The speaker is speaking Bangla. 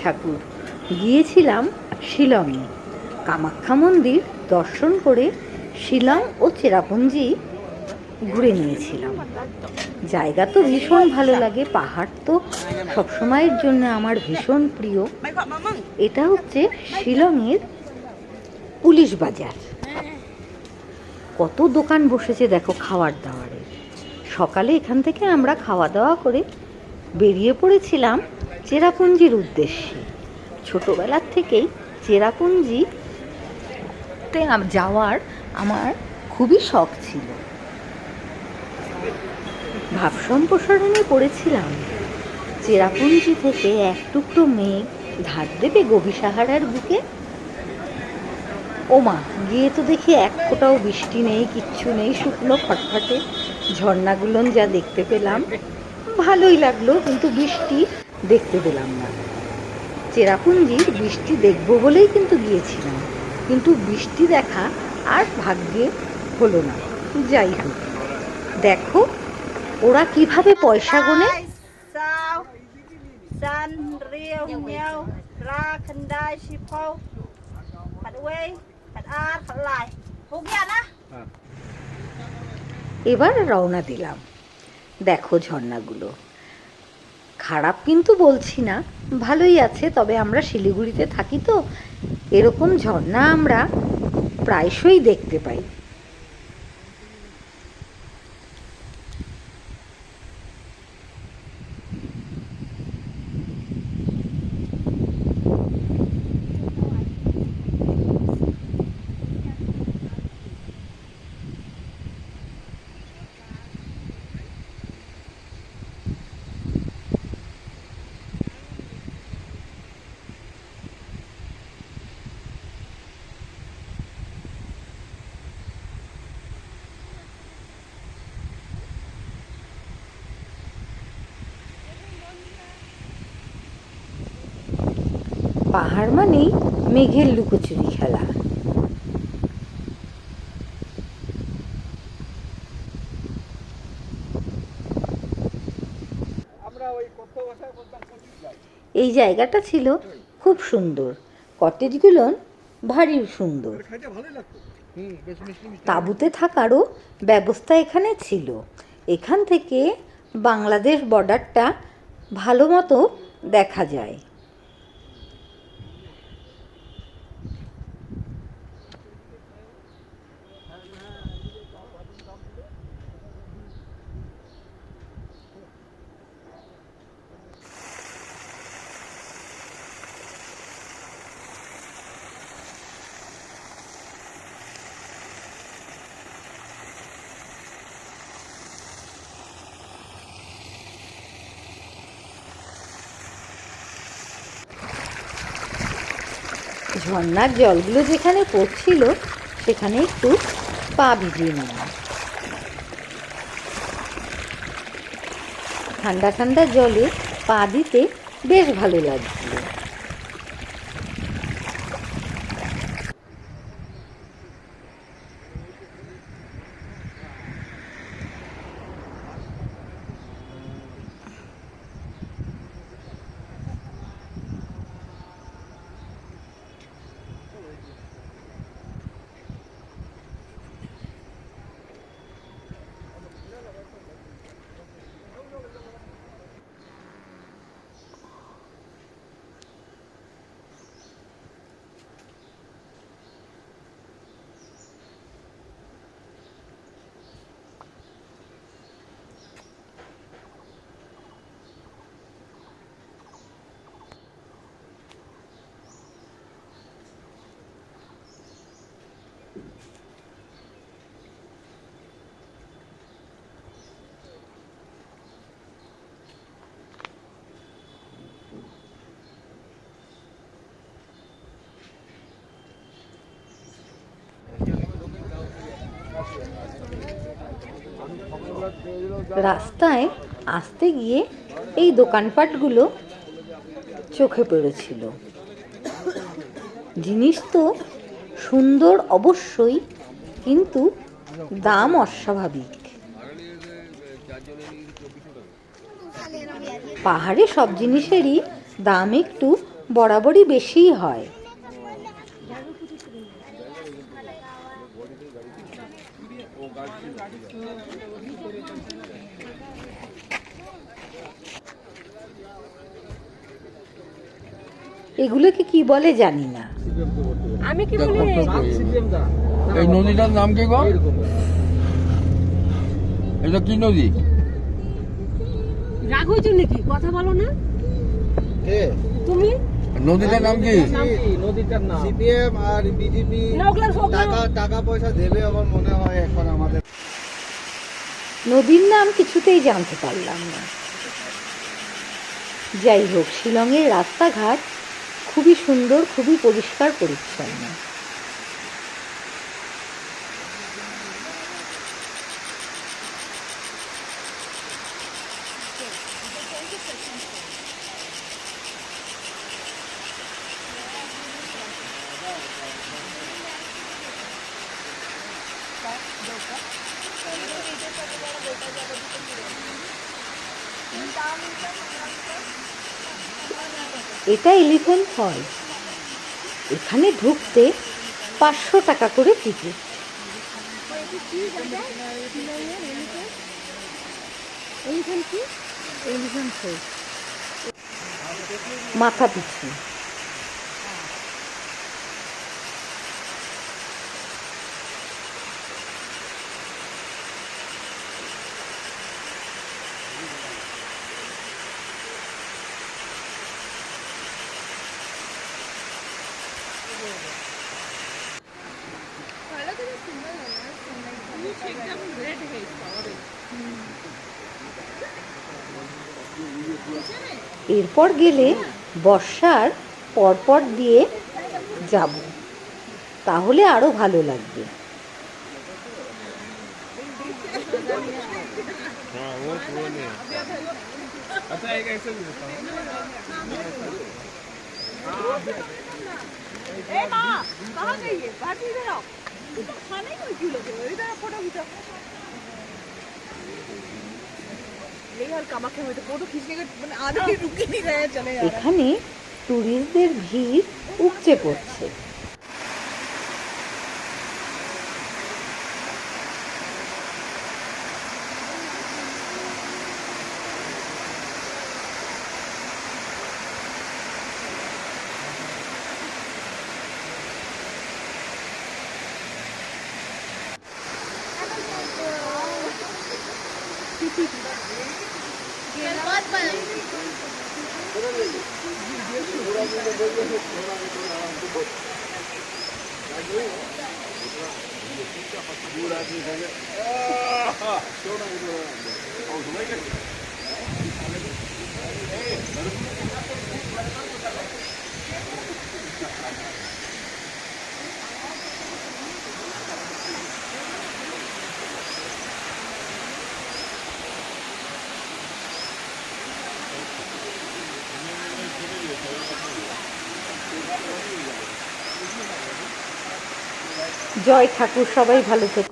ঠাকুর। গিয়েছিলাম শিলংয়ে, কামাখ্যা মন্দির দর্শন করে শিলং ও চেরাপুঞ্জি ঘুরে নিয়েছিলাম। জায়গা তো ভীষণ ভালো লাগে, পাহাড় তো সবসময়ের জন্য আমার ভীষণ প্রিয়। এটা হচ্ছে শিলংয়ের পুলিশ বাজার। কত দোকান বসেছে দেখো খাওয়ার দাওয়ারের। সকালে এখান থেকে আমরা খাওয়া দাওয়া করে বেরিয়ে পড়েছিলাম চেরাপুঞ্জির উদ্দেশ্যে। ছোটোবেলার থেকেই চেরাপুঞ্জিতে যাওয়ার আমার খুবই শখ ছিল। ভাব সম্প্রসারণে পড়েছিলাম চেরাপুঞ্জি থেকে এক টুকরো মেঘ ধার দেবে গভীর সাহারার বুকে। ওমা, গিয়ে তো দেখি এক ফোঁটাও বৃষ্টি নেই, কিচ্ছু নেই, শুকনো খটখটে ঝর্ণাগুলো যা দেখতে পেলাম ভালোই লাগলো, কিন্তু বৃষ্টি দেখতে পেলাম না। চেরাপুঞ্জির বৃষ্টি দেখব বলেই কিন্তু গিয়েছিলাম, কিন্তু বৃষ্টি দেখা আর ভাগ্যে হলো না। যাই হোক, দেখো ওরা কিভাবে পয়সা গোনে। এবার রওনা দিলাম। দেখো ঝর্ণাগুলো খারাপ কিন্তু বলছি না, ভালোই আছে। তবে আমরা শিলিগুড়িতে থাকি তো এরকম ঝর্ণা আমরা প্রায়শই দেখতে পাই। পাহাড় মানেই মেঘের লুকোচুরি খেলা। এই জায়গাটা ছিল খুব সুন্দর, কটেজগুলো ভারী সুন্দর, তাঁবুতে থাকারও ব্যবস্থা এখানে ছিল। এখান থেকে বাংলাদেশ বর্ডারটা ভালো মতো দেখা যায়। ঝর্ণার জলগুলো যেখানে পড়ছিল সেখানে একটু পা ভিজিয়ে নিলাম। ঠান্ডা ঠান্ডা জলে পা দিতে বেশ ভালো লাগছিল। রাস্তায় আসতে গিয়ে এই দোকানপাটগুলো চোখে পড়েছিল। জিনিস তো সুন্দর অবশ্যই, কিন্তু দাম অস্বাভাবিক। পাহাড়ে সব জিনিসেরই দাম একটু বরাবরই বেশিই হয়। এগুলোকে কি বলে জানি না। আমি কি বলি এই নদীটার নাম কি গো? এটা কি নদী? রাগ হয়েছো নাকি? কথা বলো না তুমি। নদীটার নাম কি? নদীটার নাম সিপিএম আর বিজেপি টাকা পয়সা দেবে আমার মনে হয় এখন আমাদের। নদীর নাম কিছুতেই জানতে পারলাম না। যাই হোক, শিলংয়ের রাস্তাঘাট খুবই সুন্দর, খুবই পরিষ্কার পরিচ্ছন্ন। এটা এলিফ্যান্ট ফলস। এখানে ঢুকতে 500 টাকা করে টিকিট। মাথা পিছু। এরপর গেলে বর্ষার পরপর দিয়ে যাব, তাহলে আরো ভালো লাগবে। এখানে টুরিস্টদের ভিড় উপচে পড়ছে। জয় ঠাকুর, সবাই ভালো থেকো।